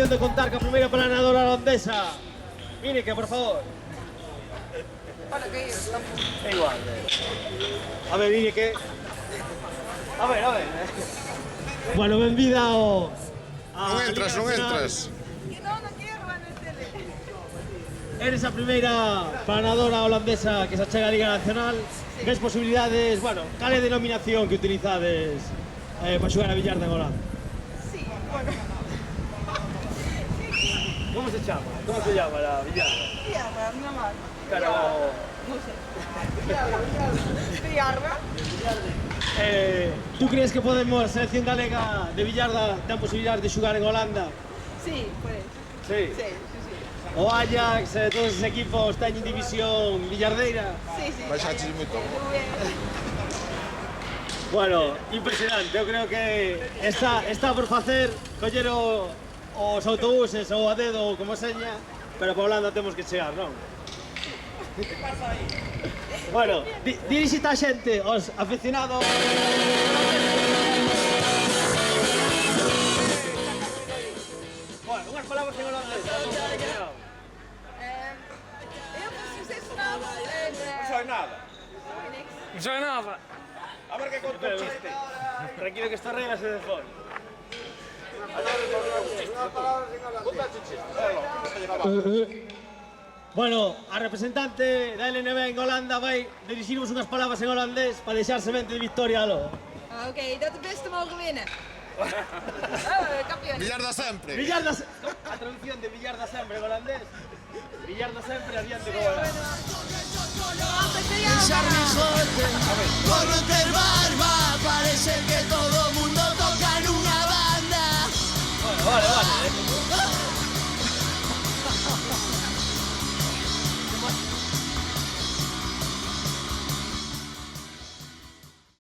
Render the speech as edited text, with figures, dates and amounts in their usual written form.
satisfacción de contar con a primeira planadora holandesa. Ineke, por favor. Para que ellos tampoco. É igual. A ver, Ineke. A ver. Bueno, benvida ao... Non entras, non entras. Que no quiero en el tele. Eres a primeira planadora holandesa que se achega a Liga Nacional. Ves posibilidades, bueno, cal é a denominación que utilizades para xogar a billarda en Holanda? Sí, bueno. Como se chama? Como se llama la billarda? Triarra, mi mamá. Claro. No sé. Triarra. Tú crees que podemos, a selección galega de billarda, ten posibilidades de xogar en Holanda? Sí, pues. Sí. Sí. O Ajax, todos esos equipos teñen división billardeira? Sí. Baixaches moito. Bueno, impresionante, eu creo que está por facer coller os autobuses ou a dedo ou como seña, pero para Holanda temos que chegar, non? Que pasa aí? Bueno, dirixite a xente, os aficionados... Bueno, unhas palabras en holandés. Eu preciso ser nada. Non sai nada. Non sai nada. A ver que conta o chiste. Tranquilo que esta regla se desfón. Bueno, a representante da LNB en Holanda vai dirigirvos unhas palabras en holandés para deixar semente de victoria alo. Oké, dat de beste mogen winnen. Kampioen. Billarda sempre. Billarda... A traducción de billarda sempre en holandés. Billarda sempre adiante como Holanda. Charles Rotten, con Rotter Barba, parece que todo mundo